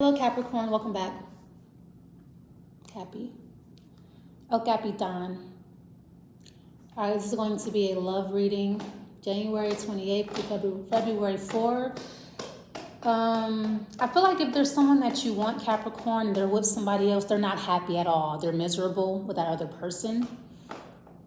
Hello, Capricorn. Welcome back. Cappy. Oh, Capitan. All right, this is going to be a love reading, January 28th to February 4. I feel like if there's someone that you want, Capricorn, and they're with somebody else, they're not happy at all. They're miserable with that other person.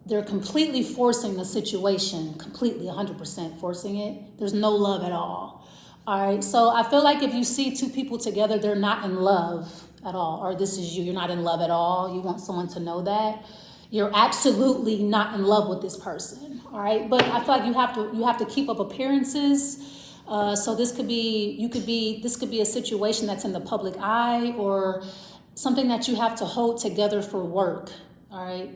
They're completely forcing the situation, completely 100% forcing it. There's no love at all. All right, so I feel like if you see two people together, they're not in love at all, or this is you, you're not in love at all. You want someone to know that. You're absolutely not in love with this person, all right? But I feel like you have to keep up appearances. So this could be a situation that's in the public eye, or something that you have to hold together for work, all right?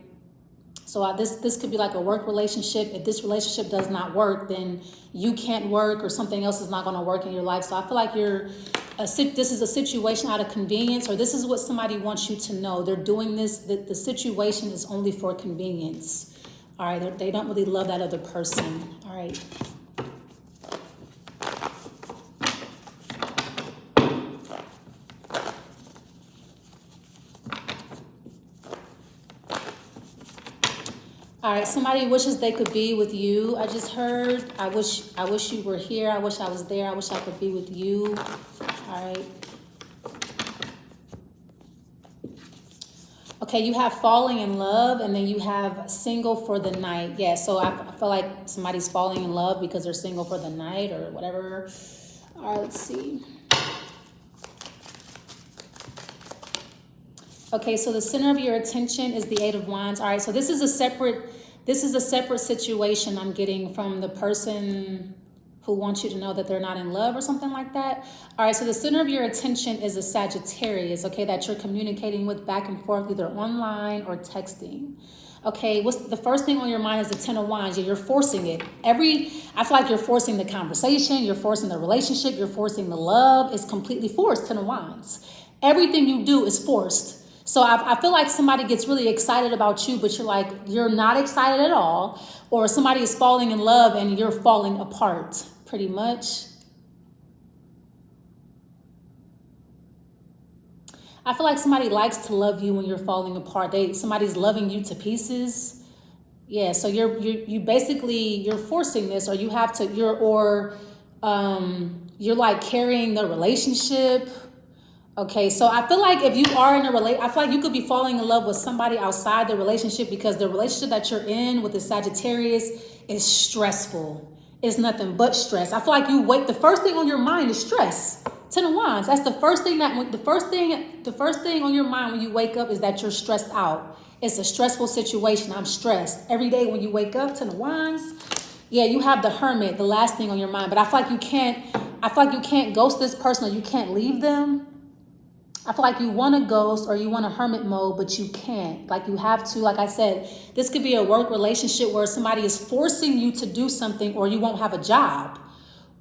So this could be like a work relationship. If this relationship does not work, then you can't work, or something else is not going to work in your life. So I feel like this is a situation out of convenience, or this is what somebody wants you to know. They're doing this, the situation is only for convenience. All right, they don't really love that other person. All right. All right, somebody wishes they could be with you. I just heard, I wish you were here. I wish I was there. I wish I could be with you. All right. Okay, you have falling in love, and then you have single for the night. Yeah, so I feel like somebody's falling in love because they're single for the night or whatever. All right, let's see. Okay, so the center of your attention is the Eight of Wands. All right, so this is a separate situation I'm getting from the person who wants you to know that they're not in love or something like that. All right, so the center of your attention is a Sagittarius, okay, that you're communicating with back and forth, either online or texting. Okay, what's the first thing on your mind is the Ten of Wands. Yeah, you're forcing it. I feel like you're forcing the conversation, you're forcing the relationship, you're forcing the love. It's completely forced, Ten of Wands. Everything you do is forced. So I feel like somebody gets really excited about you, but you're not excited at all. Or somebody is falling in love and you're falling apart, pretty much. I feel like somebody likes to love you when you're falling apart. Somebody's loving you to pieces. Yeah, so you're basically forcing this, or you're like carrying the relationship. Okay, so I feel like if you are in a relationship, I feel like you could be falling in love with somebody outside the relationship, because the relationship that you're in with the Sagittarius is stressful. It's nothing but stress. I feel like the first thing on your mind is stress. Ten of Wands. That's the first thing on your mind when you wake up is that you're stressed out. It's a stressful situation. I'm stressed. Every day when you wake up, Ten of Wands. Yeah, you have the Hermit, the last thing on your mind. But I feel like you can't ghost this person, or you can't leave them. I feel like you want to ghost or you want a hermit mode, but you can't. Like you have to, like I said, this could be a work relationship where somebody is forcing you to do something, or you won't have a job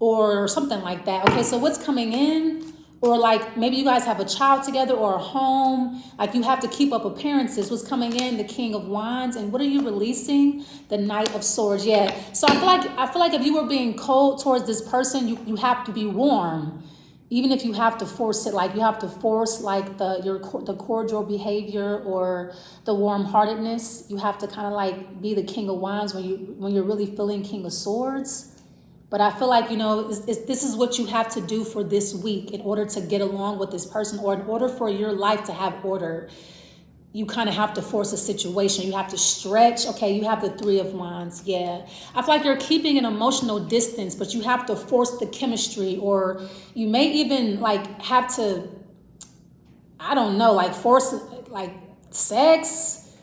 or something like that. Okay, so what's coming in? Or like maybe you guys have a child together or a home. Like you have to keep up appearances. What's coming in? The King of Wands. And what are you releasing? The Knight of Swords. Yeah. So I feel like if you were being cold towards this person, you have to be warm. Even if you have to force it, like you have to force like the cordial behavior or the warm-heartedness, you have to kind of like be the King of Wands when you're really feeling King of Swords. But I feel like, this is what you have to do for this week in order to get along with this person, or in order for your life to have order. You kind of have to force a situation. You have to stretch. Okay, you have the Three of Wands. Yeah. I feel like you're keeping an emotional distance, but you have to force the chemistry, or you may even like have to, I don't know, like force like sex.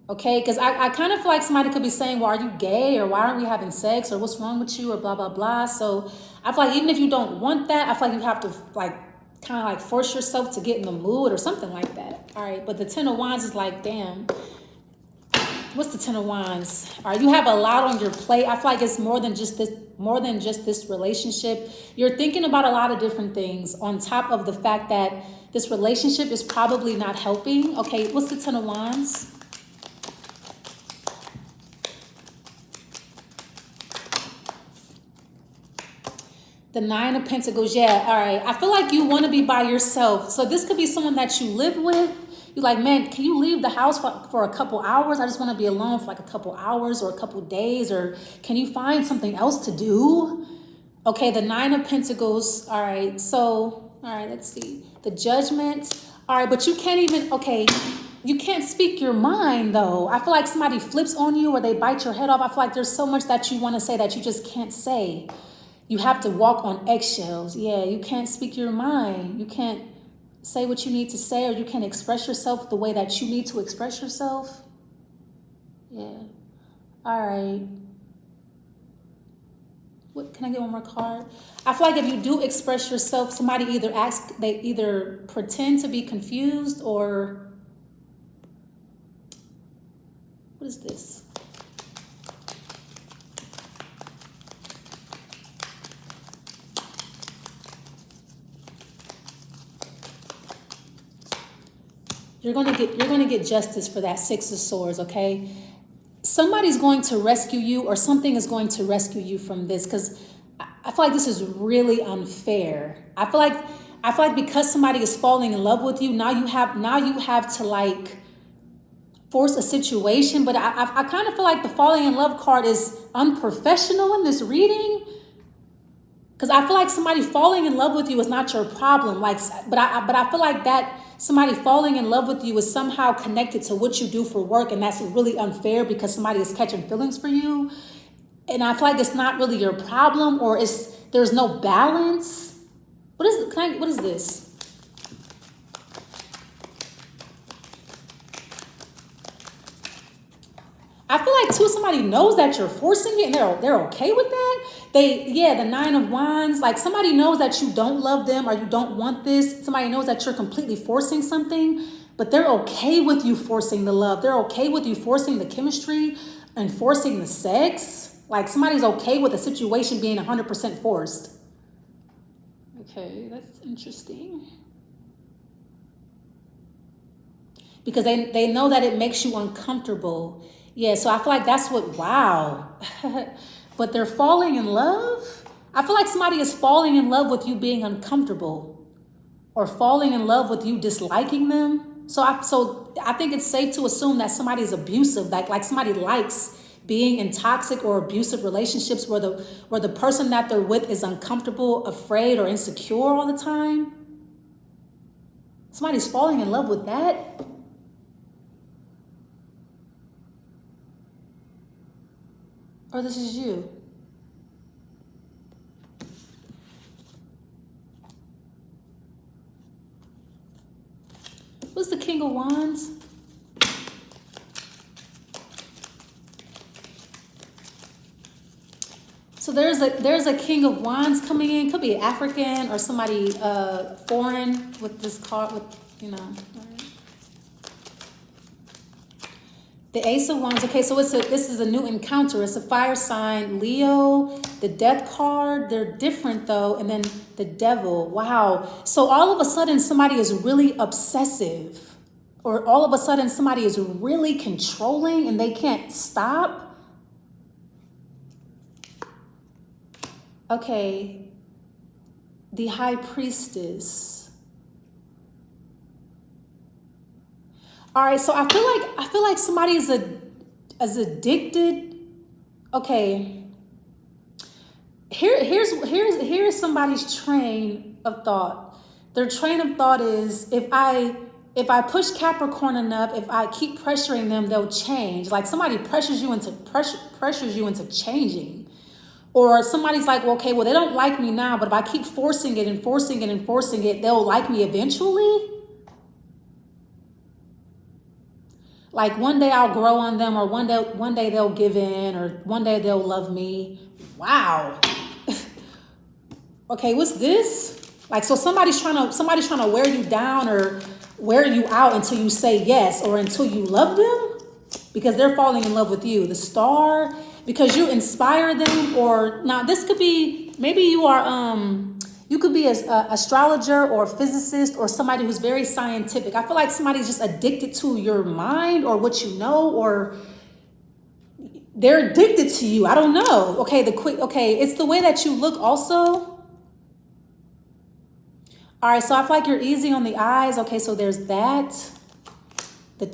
Okay, because I kind of feel like somebody could be saying, well, are you gay? Or why aren't we having sex? Or what's wrong with you? Or blah, blah, blah. So I feel like even if you don't want that, I feel like you have to like kind of like force yourself to get in the mood or something like that. All right, but the Ten of Wands is like, damn, what's the Ten of Wands? All right, you have a lot on your plate. I feel like it's more than just this relationship. You're thinking about a lot of different things on top of the fact that this relationship is probably not helping. Okay, what's the Ten of Wands? The Nine of Pentacles, yeah, all right. I feel like you want to be by yourself. So this could be someone that you live with. You're like, man, can you leave the house for a couple hours? I just want to be alone for like a couple hours or a couple days. Or can you find something else to do? Okay, the Nine of Pentacles, all right. So, all right, let's see. The Judgment, all right, but you can't even, okay, you can't speak your mind though. I feel like somebody flips on you or they bite your head off. I feel like there's so much that you want to say that you just can't say. You have to walk on eggshells. Yeah, you can't speak your mind. You can't say what you need to say, or you can't express yourself the way that you need to express yourself. Yeah. All right. What, can I get one more card? I feel like if you do express yourself, somebody they either pretend to be confused or what is this? You're gonna get justice for that Six of Swords, okay? Somebody's going to rescue you, or something is going to rescue you from this, because I feel like this is really unfair. I feel like because somebody is falling in love with you, now you have to like force a situation. But I kind of feel like the falling in love card is unprofessional in this reading, because I feel like somebody falling in love with you is not your problem. Like, but I feel like that somebody falling in love with you is somehow connected to what you do for work, and that's really unfair because somebody is catching feelings for you. And I feel like it's not really your problem, or there's no balance. What is this? I feel like too, somebody knows that you're forcing it, and they're okay with that. The Nine of Wands, like somebody knows that you don't love them or you don't want this. Somebody knows that you're completely forcing something, but they're okay with you forcing the love. They're okay with you forcing the chemistry and forcing the sex. Like somebody's okay with the situation being 100% forced. Okay, that's interesting. Because they know that it makes you uncomfortable. Yeah, so I feel like that's what, wow. But they're falling in love? I feel like somebody is falling in love with you being uncomfortable, or falling in love with you disliking them. So I think it's safe to assume that somebody is abusive, like somebody likes being in toxic or abusive relationships where the person that they're with is uncomfortable, afraid, or insecure all the time. Somebody's falling in love with that. Or this is you. What's the King of Wands? So there's a King of Wands coming in. Could be African or somebody foreign with this card, with, you know. The Ace of Wands. Okay, so this is a new encounter. It's a fire sign, Leo. The Death card. They're different though. And then the Devil. Wow. So all of a sudden somebody is really obsessive, or all of a sudden somebody is really controlling and they can't stop. Okay. The High Priestess. All right, so I feel like somebody is addicted. Okay. Here's somebody's train of thought. Their train of thought is, if I push Capricorn enough, if I keep pressuring them, they'll change. Like somebody pressures you into changing. Or somebody's like, well, okay, well, they don't like me now, but if I keep forcing it and forcing it and forcing it, they'll like me eventually. Like one day I'll grow on them, or one day they'll give in, or one day they'll love me. Wow. Okay, what's this? Like, so somebody's trying to wear you down or wear you out until you say yes, or until you love them, because they're falling in love with you. The Star, because you inspire them. Or now this could be, maybe you are you could be an astrologer or a physicist or somebody who's very scientific. I feel like somebody's just addicted to your mind or what you know, or they're addicted to you. I don't know. Okay, it's the way that you look also. All right, so I feel like you're easy on the eyes. Okay, so there's that.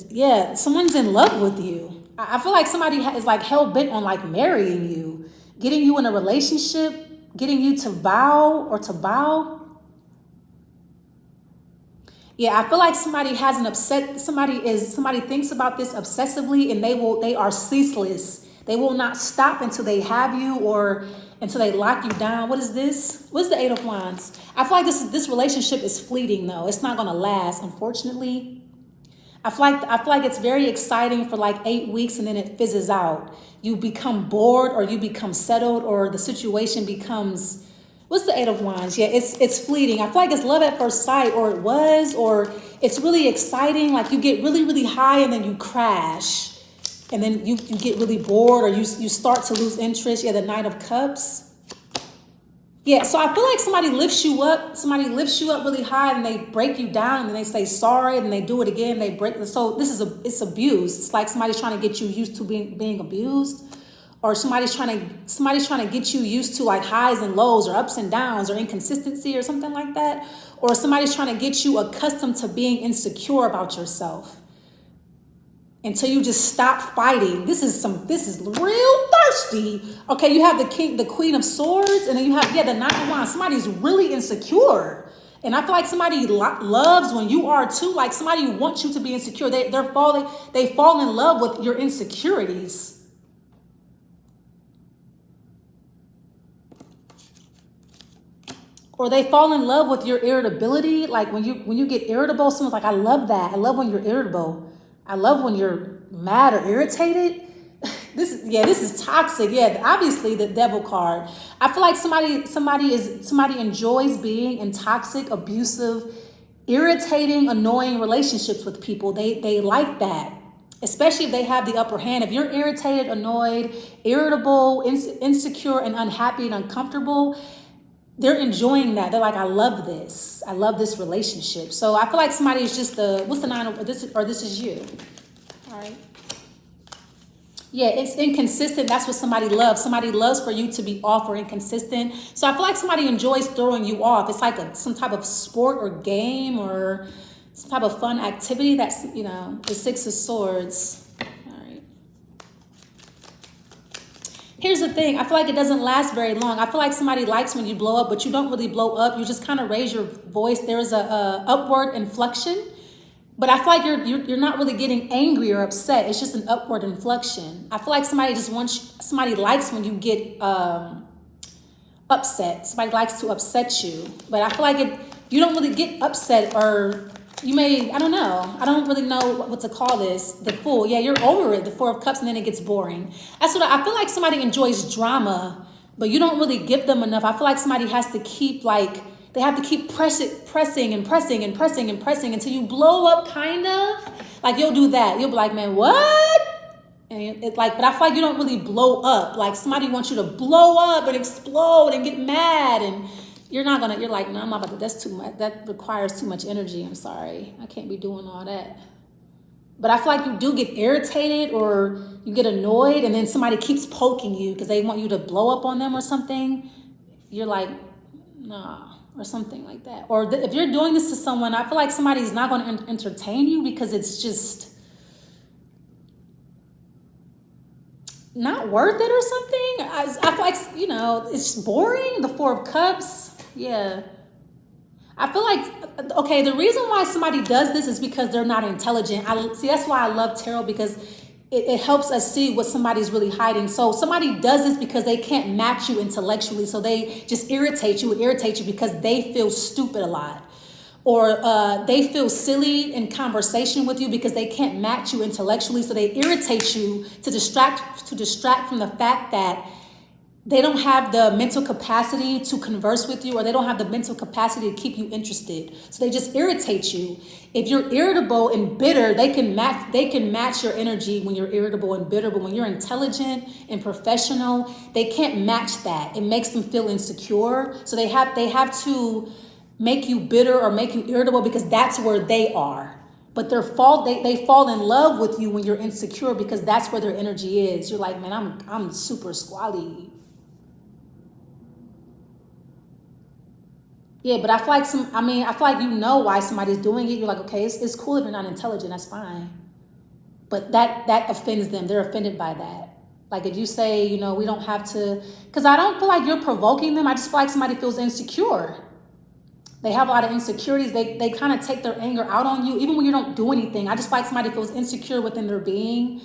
Yeah, someone's in love with you. I feel like somebody is like hell-bent on like marrying you, getting you in a relationship, getting you to vow or to bow. Yeah, I feel like somebody has an somebody thinks about this obsessively, and they are ceaseless. They will not stop until they have you or until they lock you down. What is this? What's the Eight of Wands? I feel like this relationship is fleeting though. It's not gonna last, unfortunately. I feel like it's very exciting for like 8 weeks and then it fizzes out. You become bored or you become settled or the situation becomes, what's the Eight of Wands? Yeah, it's fleeting. I feel like it's love at first sight, or it was, or it's really exciting. Like you get really, really high and then you crash. And then you get really bored or you start to lose interest. Yeah, the Knight of Cups. Yeah, so I feel like somebody lifts you up really high and they break you down and then they say sorry and they do it again, they break. So it's abuse. It's like somebody's trying to get you used to being abused, or somebody's trying to get you used to like highs and lows or ups and downs or inconsistency or something like that. Or somebody's trying to get you accustomed to being insecure about yourself until you just stop fighting. This is real thirsty. Okay, you have the Queen of Swords, and then you have, the Knight of Wands. Somebody's really insecure. And I feel like somebody loves when you are too. Like somebody wants you to be insecure. They fall in love with your insecurities. Or they fall in love with your irritability. Like when you get irritable, someone's like, I love that. I love when you're irritable. I love when you're mad or irritated. This is toxic. Yeah, obviously the Devil card. I feel like somebody enjoys being in toxic, abusive, irritating, annoying relationships with people. They like that, especially if they have the upper hand. If you're irritated, annoyed, irritable, insecure, and unhappy and uncomfortable, they're enjoying that. They're like, I love this. I love this relationship. So I feel like somebody is just what's the nine of this, or this is you. All right. Yeah, it's inconsistent. That's what somebody loves. Somebody loves for you to be off or inconsistent. So I feel like somebody enjoys throwing you off. It's like some type of sport or game or some type of fun activity. That's, the Six of Swords. Here's the thing. I feel like it doesn't last very long. I feel like somebody likes when you blow up, but you don't really blow up. You just kind of raise your voice. There is a upward inflection, but I feel like you're not really getting angry or upset. It's just an upward inflection. I feel like somebody likes when you get upset. Somebody likes to upset you, but I feel like you don't really get upset, or you may, I don't know. I don't really know what to call this. The Fool. Yeah, you're over it. The Four of Cups, and then it gets boring. That's what I feel like. Somebody enjoys drama, but you don't really give them enough. I feel like somebody has to keep they have to keep pressing until you blow up, kind of. Like you'll do that. You'll be like, man, what? And it's like, but I feel like you don't really blow up. Like somebody wants you to blow up and explode and get mad, and you're like, no, I'm not about to, that's too much. That requires too much energy. I'm sorry. I can't be doing all that. But I feel like you do get irritated or you get annoyed, and then somebody keeps poking you because they want you to blow up on them or something. You're like, nah, or something like that. Or if you're doing this to someone, I feel like somebody's not going to entertain you because it's just not worth it or something. I feel like, it's boring. The Four of Cups. Yeah. I feel like, okay, the reason why somebody does this is because they're not intelligent. That's why I love tarot, because it helps us see what somebody's really hiding. So somebody does this because they can't match you intellectually. So they just irritate you because they feel stupid a lot. Or they feel silly in conversation with you because they can't match you intellectually. So they irritate you to distract from the fact that they don't have the mental capacity to converse with you, or they don't have the mental capacity to keep you interested. So they just irritate you. If you're irritable and bitter, they can match your energy when you're irritable and bitter. But when you're intelligent and professional, they can't match that. It makes them feel insecure. So they have to make you bitter or make you irritable because that's where they are. But they fall in love with you when you're insecure because that's where their energy is. You're like, man, I'm super squally. Yeah, but I feel like I feel like you know why somebody's doing it. You're like, okay, it's cool if you're not intelligent, that's fine. But that offends them. They're offended by that. Like if you say, you know, we don't have to, because I don't feel like you're provoking them. I just feel like somebody feels insecure. They have a lot of insecurities. They kind of take their anger out on you, even when you don't do anything. I just feel like somebody feels insecure within their being,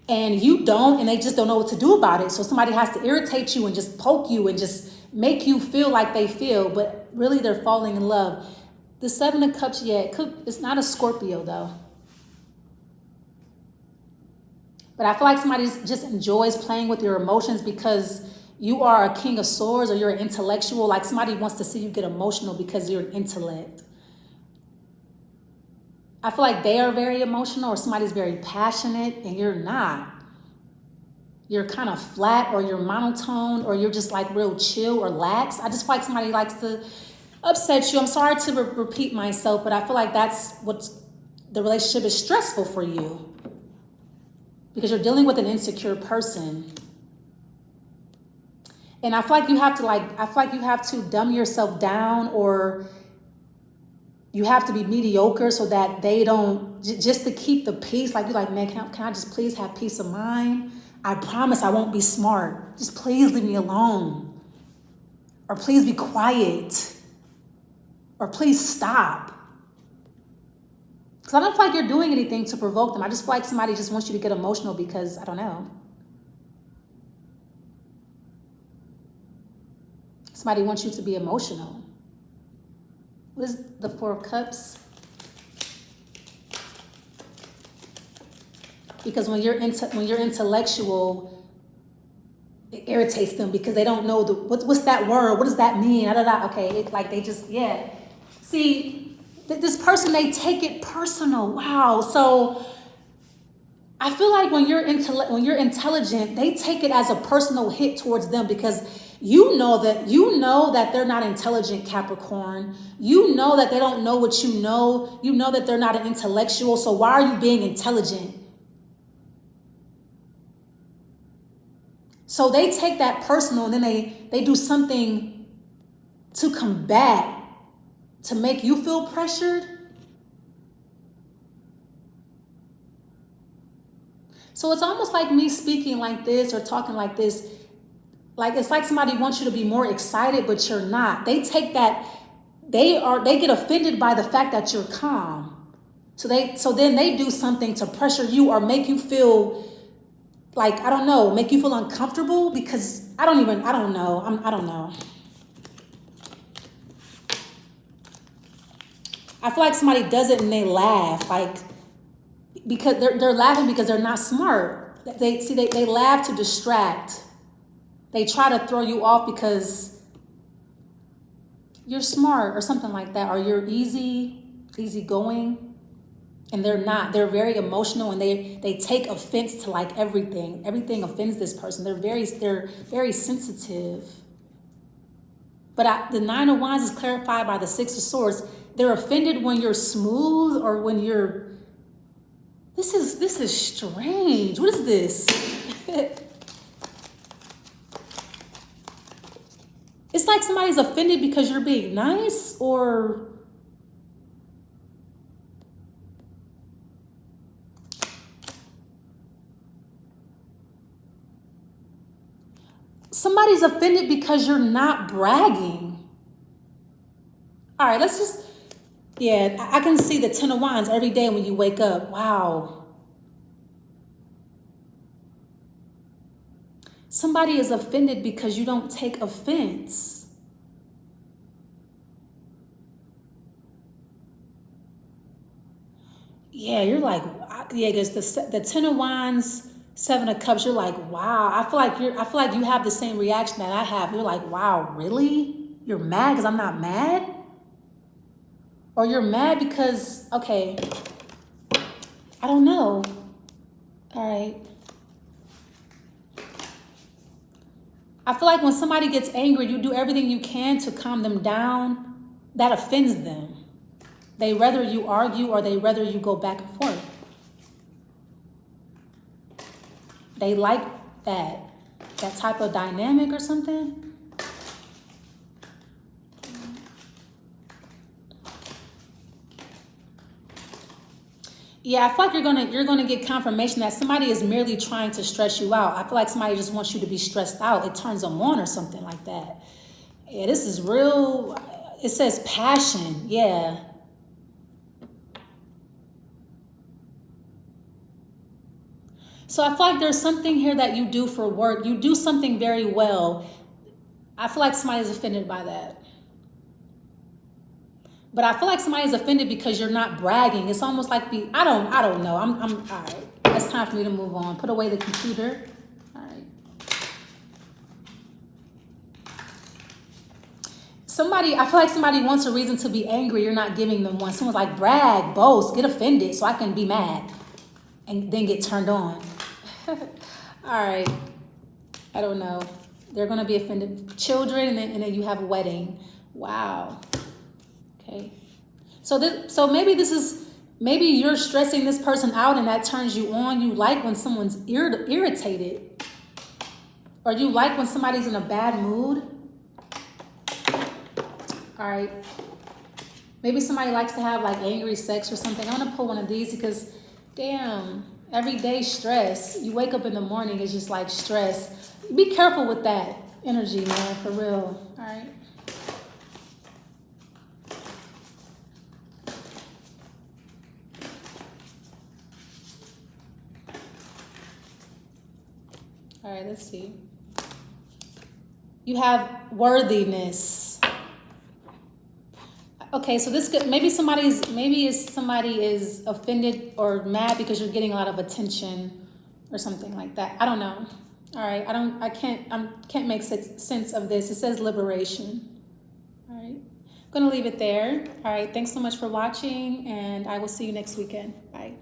and you don't, and they just don't know what to do about it. So somebody has to irritate you and just poke you and just make you feel like they feel, but really they're falling in love. The Seven of Cups, yeah, it's not a Scorpio though. But I feel like somebody just enjoys playing with your emotions because you are a King of Swords, or you're an intellectual. Like somebody wants to see you get emotional because you're an intellect. I feel like they are very emotional, or somebody's very passionate and you're not. You're kind of flat, or you're monotone, or you're just like real chill or lax. I just feel like somebody likes to upset you. I'm sorry to repeat myself, but I feel like that's what's, the relationship is stressful for you because you're dealing with an insecure person. And I feel like you have to dumb yourself down, or you have to be mediocre so that they don't, just to keep the peace. Like you're like, man, can I just please have peace of mind? I promise I won't be smart. Just please leave me alone. Or please be quiet. Or please stop. Because I don't feel like you're doing anything to provoke them. I just feel like somebody just wants you to get emotional because, I don't know. Somebody wants you to be emotional. What is the Four of Cups? Because when you're intellectual, it irritates them because they don't know what's that word? What does that mean? Okay, like they just, yeah. See, this person, they take it personal. Wow. So I feel like when you're intelligent, they take it as a personal hit towards them because you know that they're not intelligent, Capricorn. You know that they don't know what you know. You know that they're not an intellectual. So why are you being intelligent? So they take that personal, and then they do something to combat, to make you feel pressured. So it's almost like me speaking like this or talking like this. Like it's like somebody wants you to be more excited, but you're not. They take that, they get offended by the fact that you're calm. So then they do something to pressure you or make you feel like, I don't know, make you feel uncomfortable because I don't know. I don't know. I feel like somebody does it and they laugh, like, because they're laughing because they're not smart. They laugh to distract. They try to throw you off because you're smart or something like that, or you're easygoing. And they're not. They're very emotional, and they take offense to like everything. Everything offends this person. They're very sensitive. But the Nine of Wands is clarified by the Six of Swords. They're offended when you're smooth or when you're. This is strange. What is this? It's like somebody's offended because you're being nice, or. Somebody's offended because you're not bragging. All right, let's just, yeah, I can see the Ten of Wands every day when you wake up. Wow. Somebody is offended because you don't take offense. Yeah, you're like, yeah, there's the Ten of Wands, Seven of Cups. You're like, wow. I feel like you have the same reaction that I have. You're like, wow, really? You're mad because I'm not mad? Or you're mad because, okay, I don't know. All right. I feel like when somebody gets angry, you do everything you can to calm them down. That offends them. They rather you argue, or they rather you go back and forth. They like that type of dynamic or something. Yeah, I feel like you're gonna get confirmation that somebody is merely trying to stress you out. I feel like somebody just wants you to be stressed out. It turns them on or something like that. Yeah, this is real. It says passion. Yeah. So I feel like there's something here that you do for work. You do something very well. I feel like somebody's offended by that. But I feel like somebody's offended because you're not bragging. It's almost like I don't know. I'm all right. It's time for me to move on. Put away the computer. All right. I feel like somebody wants a reason to be angry. You're not giving them one. Someone's like, brag, boast, get offended so I can be mad and then get turned on. All right. I don't know. They're going to be offended. Children, and then you have a wedding. Wow. Okay. So maybe you're stressing this person out and that turns you on. You like when someone's irritated. Or you like when somebody's in a bad mood. All right. Maybe somebody likes to have like angry sex or something. I'm going to pull one of these because, damn, everyday stress. You wake up in the morning, it's just like stress. Be careful with that energy, man, for real. All right. All right, let's see. You have worthiness. Okay, so this could, maybe somebody is offended or mad because you're getting a lot of attention or something like that. I don't know. All right, I can't make sense of this. It says liberation. All right, I'm gonna leave it there. All right, thanks so much for watching, and I will see you next weekend. Bye.